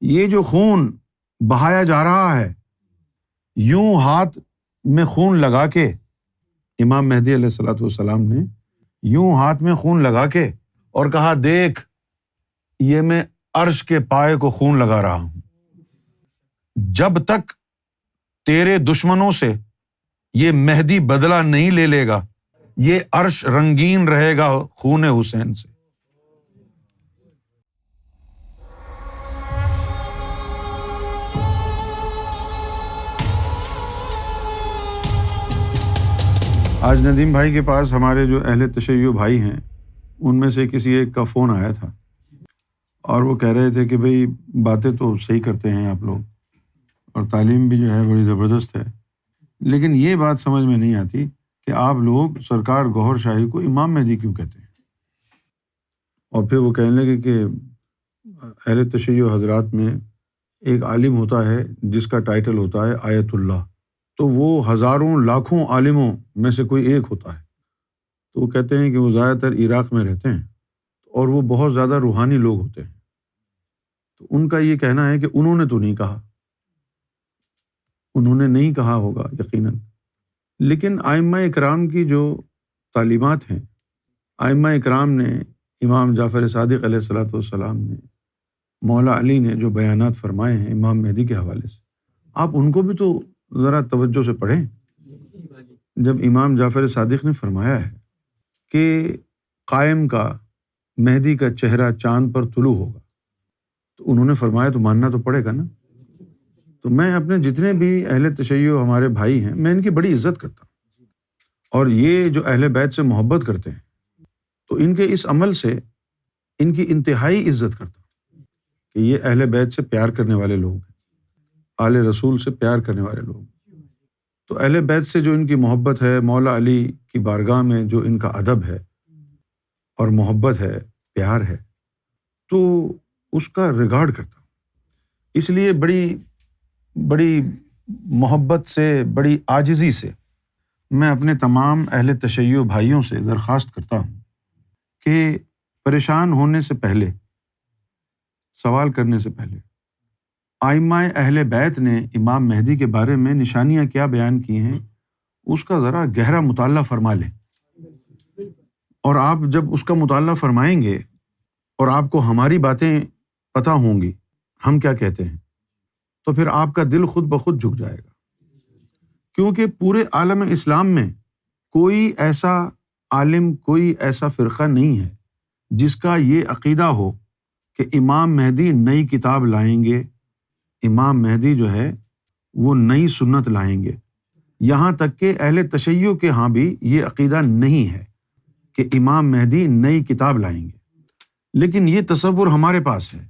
یہ جو خون بہایا جا رہا ہے، یوں ہاتھ میں خون لگا کے، امام مہدی علیہ الصلوۃ والسلام نے یوں ہاتھ میں خون لگا کے اور کہا دیکھ یہ میں عرش کے پائے کو خون لگا رہا ہوں، جب تک تیرے دشمنوں سے یہ مہدی بدلہ نہیں لے لے گا، یہ عرش رنگین رہے گا خون حسین سے۔ آج ندیم بھائی کے پاس ہمارے جو اہل تشیع بھائی ہیں ان میں سے کسی ایک کا فون آیا تھا اور وہ کہہ رہے تھے کہ بھئی باتیں تو صحیح کرتے ہیں آپ لوگ اور تعلیم بھی جو ہے بڑی زبردست ہے، لیکن یہ بات سمجھ میں نہیں آتی کہ آپ لوگ سرکار گوہر شاہی کو امام مہدی کیوں کہتے ہیں۔ اور پھر وہ کہنے لگے کہ اہل تشیع حضرات میں ایک عالم ہوتا ہے جس کا ٹائٹل ہوتا ہے آیت اللہ، تو وہ ہزاروں لاکھوں عالموں میں سے کوئی ایک ہوتا ہے، تو وہ کہتے ہیں کہ وہ زیادہ تر عراق میں رہتے ہیں اور وہ بہت زیادہ روحانی لوگ ہوتے ہیں، تو ان کا یہ کہنا ہے کہ انہوں نے تو نہیں کہا، انہوں نے نہیں کہا ہوگا یقیناً، لیکن ائمہ اکرام کی جو تعلیمات ہیں، ائمہ اکرام نے، امام جعفر صادق علیہ الصلوۃ والسلام نے، مولا علی نے جو بیانات فرمائے ہیں امام مہدی کے حوالے سے، آپ ان کو بھی تو ذرا توجہ سے پڑھیں۔ جب امام جعفر صادق نے فرمایا ہے کہ قائم کا مہدی کا چہرہ چاند پر طلوع ہوگا، تو انہوں نے فرمایا تو ماننا تو پڑے گا نا۔ تو میں اپنے جتنے بھی اہل تشیع ہمارے بھائی ہیں میں ان کی بڑی عزت کرتا ہوں، اور یہ جو اہل بیت سے محبت کرتے ہیں تو ان کے اس عمل سے ان کی انتہائی عزت کرتا ہوں کہ یہ اہل بیت سے پیار کرنے والے لوگ ہیں، آل رسول سے پیار کرنے والے لوگ۔ تو اہل بیت سے جو ان کی محبت ہے، مولا علی کی بارگاہ میں جو ان کا ادب ہے اور محبت ہے، پیار ہے، تو اس کا ریگارڈ کرتا ہوں۔ اس لیے بڑی محبت سے، بڑی عاجزی سے میں اپنے تمام اہل تشیع بھائیوں سے درخواست کرتا ہوں کہ پریشان ہونے سے پہلے، سوال کرنے سے پہلے، ائمہ اہل بیت نے امام مہدی کے بارے میں نشانیاں کیا بیان کی ہیں اس کا ذرا گہرا مطالعہ فرما لیں، اور آپ جب اس کا مطالعہ فرمائیں گے اور آپ کو ہماری باتیں پتہ ہوں گی، ہم کیا کہتے ہیں، تو پھر آپ کا دل خود بخود جھک جائے گا، کیونکہ پورے عالم اسلام میں کوئی ایسا عالم، کوئی ایسا فرقہ نہیں ہے جس کا یہ عقیدہ ہو کہ امام مہدی نئی کتاب لائیں گے، امام مہدی جو ہے وہ نئی سنت لائیں گے۔ یہاں تک کہ اہل تشیع کے ہاں بھی یہ عقیدہ نہیں ہے کہ امام مہدی نئی کتاب لائیں گے، لیکن یہ تصور ہمارے پاس ہے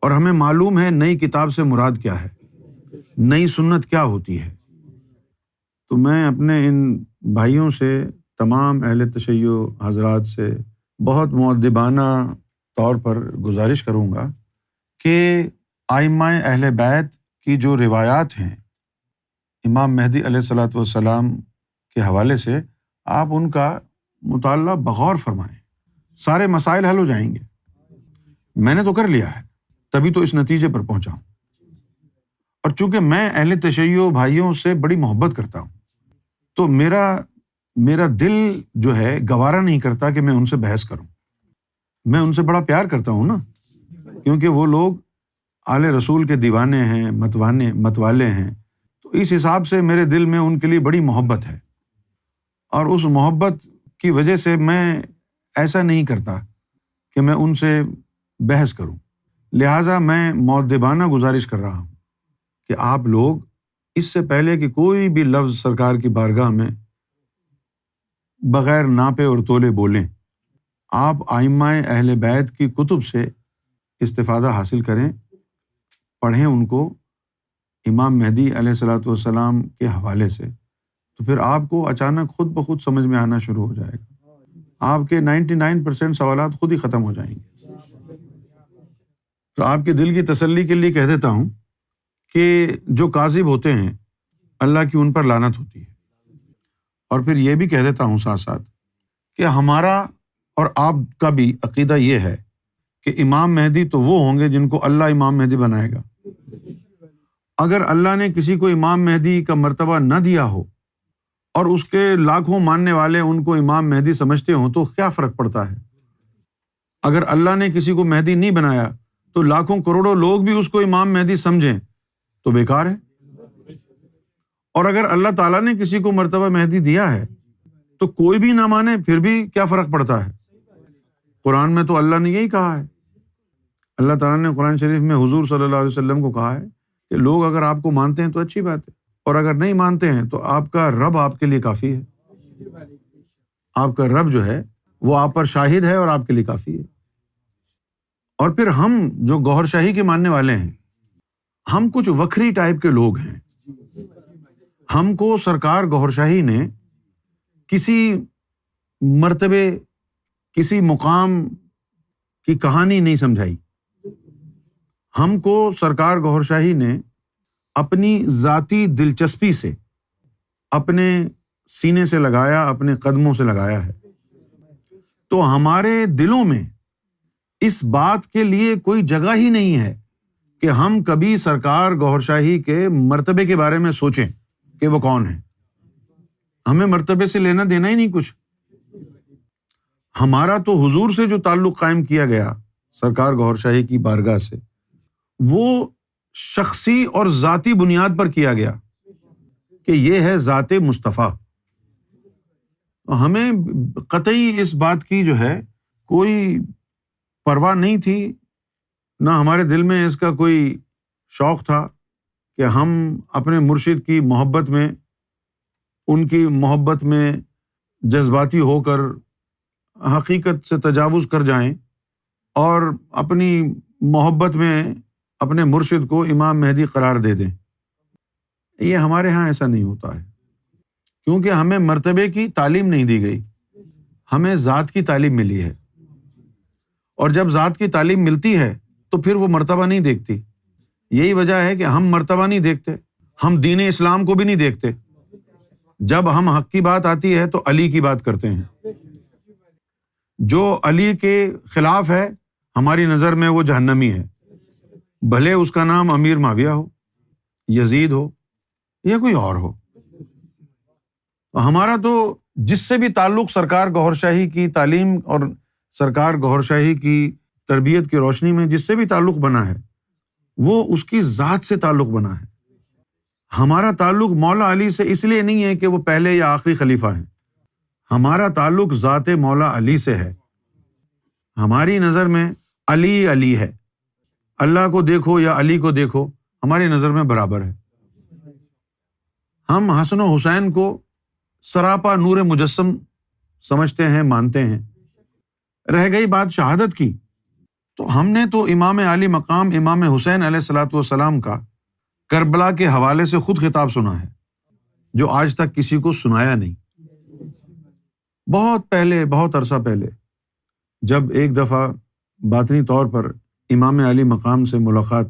اور ہمیں معلوم ہے نئی کتاب سے مراد کیا ہے، نئی سنت کیا ہوتی ہے۔ تو میں اپنے ان بھائیوں سے، تمام اہل تشیع حضرات سے بہت مؤدبانہ طور پر گزارش کروں گا کہ ائمہ اہل بیت کی جو روایات ہیں امام مہدی علیہ الصلوۃ والسلام کے حوالے سے، آپ ان کا مطالعہ بغور فرمائیں، سارے مسائل حل ہو جائیں گے۔ میں نے تو کر لیا ہے، تبھی تو اس نتیجے پر پہنچا ہوں، اور چونکہ میں اہل تشیع بھائیوں سے بڑی محبت کرتا ہوں تو میرا دل جو ہے گوارا نہیں کرتا کہ میں ان سے بحث کروں۔ میں ان سے بڑا پیار کرتا ہوں نا، کیونکہ وہ لوگ آل رسول کے دیوانے ہیں، متوالے ہیں، تو اس حساب سے میرے دل میں ان کے لیے بڑی محبت ہے، اور اس محبت کی وجہ سے میں ایسا نہیں کرتا کہ میں ان سے بحث کروں۔ لہٰذا میں مؤدبانہ گزارش کر رہا ہوں کہ آپ لوگ اس سے پہلے کہ کوئی بھی لفظ سرکار کی بارگاہ میں بغیر ناپے اور تولے بولیں، آپ ائمہ اہل بیت کی کتب سے استفادہ حاصل کریں، پڑھیں ان کو امام مہدی علیہ الصلوۃ والسلام کے حوالے سے، تو پھر آپ کو اچانک خود بخود سمجھ میں آنا شروع ہو جائے گا، آپ کے 99% سوالات خود ہی ختم ہو جائیں گے۔ تو آپ کے دل کی تسلی کے لیے کہہ دیتا ہوں کہ جو کاذب ہوتے ہیں اللہ کی ان پر لعنت ہوتی ہے، اور پھر یہ بھی کہہ دیتا ہوں ساتھ ساتھ کہ ہمارا اور آپ کا بھی عقیدہ یہ ہے کہ امام مہدی تو وہ ہوں گے جن کو اللہ امام مہدی بنائے گا۔ اگر اللہ نے کسی کو امام مہدی کا مرتبہ نہ دیا ہو اور اس کے لاکھوں ماننے والے ان کو امام مہدی سمجھتے ہوں تو کیا فرق پڑتا ہے؟ اگر اللہ نے کسی کو مہدی نہیں بنایا تو لاکھوں کروڑوں لوگ بھی اس کو امام مہدی سمجھیں تو بیکار ہے۔ اور اگر اللہ تعالیٰ نے کسی کو مرتبہ مہدی دیا ہے تو کوئی بھی نہ مانے پھر بھی کیا فرق پڑتا ہے؟ قرآن میں تو اللہ نے یہی کہا ہے۔ اللہ تعالیٰ نے قرآن شریف میں حضور صلی اللہ علیہ وسلم کو کہا ہے کہ لوگ اگر آپ کو مانتے ہیں تو اچھی بات ہے، اور اگر نہیں مانتے ہیں تو آپ کا رب آپ کے لیے کافی ہے۔ آپ کا رب جو ہے وہ آپ پر شاہد ہے اور آپ کے لیے کافی ہے۔ اور پھر ہم جو گوہر شاہی کے ماننے والے ہیں، ہم کچھ وکھری ٹائپ کے لوگ ہیں۔ ہم کو سرکار گوہر شاہی نے کسی مرتبے، کسی مقام کی کہانی نہیں سمجھائی۔ ہم کو سرکار گوہر شاہی نے اپنی ذاتی دلچسپی سے اپنے سینے سے لگایا، اپنے قدموں سے لگایا ہے۔ تو ہمارے دلوں میں اس بات کے لیے کوئی جگہ ہی نہیں ہے کہ ہم کبھی سرکار گوہر شاہی کے مرتبے کے بارے میں سوچیں کہ وہ کون ہے۔ ہمیں مرتبے سے لینا دینا ہی نہیں کچھ۔ ہمارا تو حضور سے جو تعلق قائم کیا گیا سرکار گوہر شاہی کی بارگاہ سے، وہ شخصی اور ذاتی بنیاد پر کیا گیا کہ یہ ہے ذات مصطفیٰ۔ ہمیں قطعی اس بات کی جو ہے کوئی پرواہ نہیں تھی، نہ ہمارے دل میں اس کا کوئی شوق تھا کہ ہم اپنے مرشد کی محبت میں، ان کی محبت میں جذباتی ہو کر حقیقت سے تجاوز کر جائیں اور اپنی محبت میں اپنے مرشد کو امام مہدی قرار دے دیں۔ یہ ہمارے ہاں ایسا نہیں ہوتا ہے، کیونکہ ہمیں مرتبے کی تعلیم نہیں دی گئی، ہمیں ذات کی تعلیم ملی ہے۔ اور جب ذات کی تعلیم ملتی ہے تو پھر وہ مرتبہ نہیں دیکھتی۔ یہی وجہ ہے کہ ہم مرتبہ نہیں دیکھتے، ہم دین اسلام کو بھی نہیں دیکھتے۔ جب ہم حق کی بات آتی ہے تو علی کی بات کرتے ہیں۔ جو علی کے خلاف ہے ہماری نظر میں وہ جہنمی ہے، بھلے اس کا نام امیر معاویہ ہو، یزید ہو یا کوئی اور ہو۔ ہمارا تو جس سے بھی تعلق سرکار گوہر شاہی کی تعلیم اور سرکار گوہر شاہی کی تربیت کی روشنی میں جس سے بھی تعلق بنا ہے وہ اس کی ذات سے تعلق بنا ہے۔ ہمارا تعلق مولا علی سے اس لیے نہیں ہے کہ وہ پہلے یا آخری خلیفہ ہیں، ہمارا تعلق ذات مولا علی سے ہے۔ ہماری نظر میں علی علی ہے، اللہ کو دیکھو یا علی کو دیکھو ہماری نظر میں برابر ہے۔ ہم حسن و حسین کو سراپا نور مجسم سمجھتے ہیں، مانتے ہیں۔ رہ گئی بات شہادت کی، تو ہم نے تو امام عالی مقام امام حسین علیہ الصلوۃ والسلام کا کربلا کے حوالے سے خود خطاب سنا ہے، جو آج تک کسی کو سنایا نہیں۔ بہت پہلے، بہت عرصہ پہلے جب ایک دفعہ باطنی طور پر امام علی مقام سے ملاقات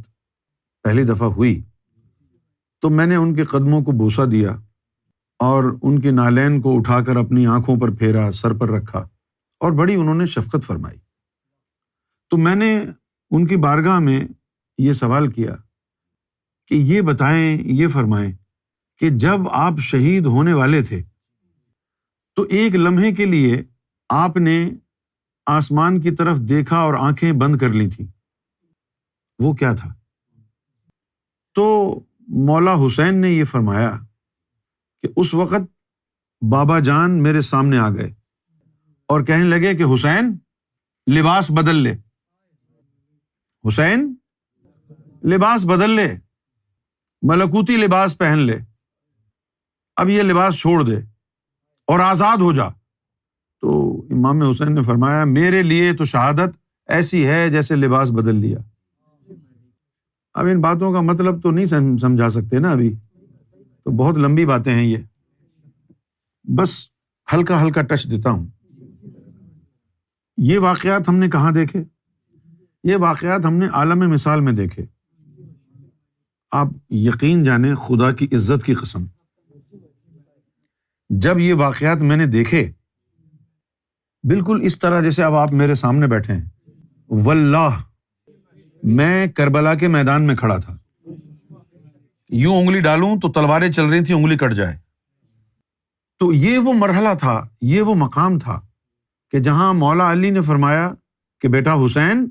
پہلی دفعہ ہوئی تو میں نے ان کے قدموں کو بوسہ دیا اور ان کے نالین کو اٹھا کر اپنی آنکھوں پر پھیرا، سر پر رکھا، اور بڑی انہوں نے شفقت فرمائی۔ تو میں نے ان کی بارگاہ میں یہ سوال کیا کہ یہ بتائیں، یہ فرمائیں کہ جب آپ شہید ہونے والے تھے تو ایک لمحے کے لیے آپ نے آسمان کی طرف دیکھا اور آنکھیں بند کر لی تھیں، وہ کیا تھا؟ تو مولا حسین نے یہ فرمایا کہ اس وقت بابا جان میرے سامنے آ گئے اور کہنے لگے کہ حسین لباس بدل لے، حسین لباس بدل لے، ملکوتی لباس پہن لے، اب یہ لباس چھوڑ دے اور آزاد ہو جا۔ تو امام حسین نے فرمایا میرے لیے تو شہادت ایسی ہے جیسے لباس بدل لیا۔ اب ان باتوں کا مطلب تو نہیں سمجھا سکتے نا، ابھی تو بہت لمبی باتیں ہیں، یہ بس ہلکا ہلکا ٹچ دیتا ہوں۔ یہ واقعات ہم نے کہاں دیکھے؟ یہ واقعات ہم نے عالم مثال میں دیکھے۔ آپ یقین جانیں، خدا کی عزت کی قسم، جب یہ واقعات میں نے دیکھے بالکل اس طرح جیسے اب آپ میرے سامنے بیٹھے ہیں، واللہ میں کربلا کے میدان میں کھڑا تھا، یوں انگلی ڈالوں تو تلواریں چل رہی تھیں، انگلی کٹ جائے۔ تو یہ وہ مرحلہ تھا، یہ وہ مقام تھا کہ جہاں مولا علی نے فرمایا کہ بیٹا حسین،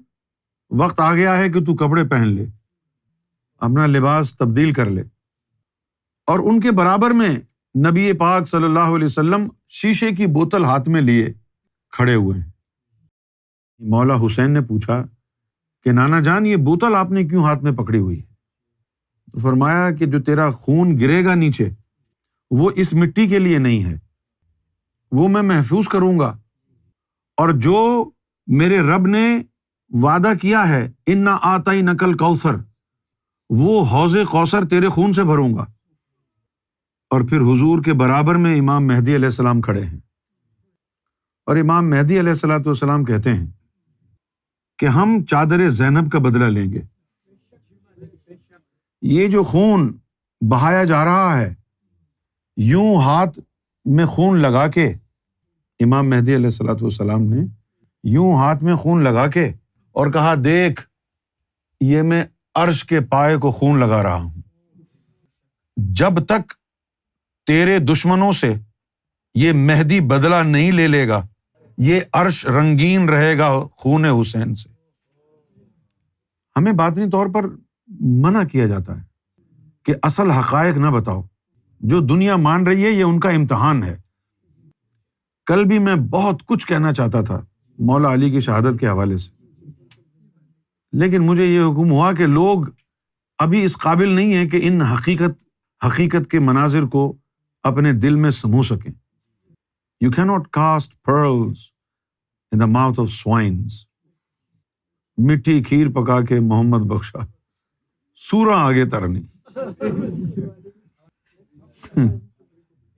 وقت آ گیا ہے کہ تو کپڑے پہن لے، اپنا لباس تبدیل کر لے۔ اور ان کے برابر میں نبی پاک صلی اللہ علیہ وسلم شیشے کی بوتل ہاتھ میں لیے کھڑے ہوئے ہیں۔ مولا حسین نے پوچھا کہ نانا جان، یہ بوتل آپ نے کیوں ہاتھ میں پکڑی ہوئی ہے؟ تو فرمایا کہ جو تیرا خون گرے گا نیچے، وہ اس مٹی کے لیے نہیں ہے، وہ میں محفوظ کروں گا، اور جو میرے رب نے وعدہ کیا ہے انا اعطینک الکوثر، وہ حوض کوثر تیرے خون سے بھروں گا۔ اور پھر حضور کے برابر میں امام مہدی علیہ السلام کھڑے ہیں، اور امام مہدی علیہ السلام کہتے ہیں کہ ہم چادر زینب کا بدلہ لیں گے۔ یہ جو خون بہایا جا رہا ہے، یوں ہاتھ میں خون لگا کے امام مہدی علیہ السلام نے یوں ہاتھ میں خون لگا کے اور کہا، دیکھ یہ میں عرش کے پائے کو خون لگا رہا ہوں، جب تک تیرے دشمنوں سے یہ مہدی بدلہ نہیں لے لے گا، یہ عرش رنگین رہے گا خون حسین سے۔ ہمیں باطنی طور پر منع کیا جاتا ہے کہ اصل حقائق نہ بتاؤ، جو دنیا مان رہی ہے یہ ان کا امتحان ہے۔ کل بھی میں بہت کچھ کہنا چاہتا تھا مولا علی کی شہادت کے حوالے سے، لیکن مجھے یہ حکم ہوا کہ لوگ ابھی اس قابل نہیں ہیں کہ ان حقیقت کے مناظر کو اپنے دل میں سمو سکیں۔ You cannot cast pearls in the mouth of swines۔ مٹھی کھیر پکا کے محمد بخشا، سورا آگے ترنی،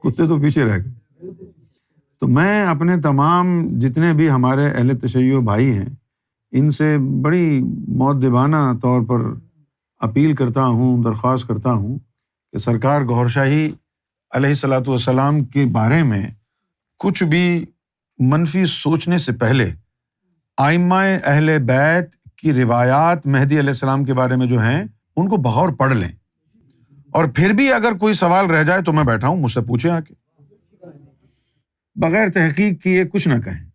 کتے تو پیچھے رہ گئے۔ تو میں اپنے تمام جتنے بھی ہمارے اہل تشیع بھائی ہیں، ان سے بڑی مؤدبانہ طور پر اپیل کرتا ہوں، درخواست کرتا ہوں کہ سرکار گوھر شاہی علیہ الصلوۃ والسلام کے بارے میں کچھ بھی منفی سوچنے سے پہلے ائمہ اہل بیت کی روایات مہدی علیہ السلام کے بارے میں جو ہیں ان کو بغور پڑھ لیں، اور پھر بھی اگر کوئی سوال رہ جائے تو میں بیٹھا ہوں، مجھ سے پوچھیں آ کے، بغیر تحقیق کیے کچھ نہ کہیں۔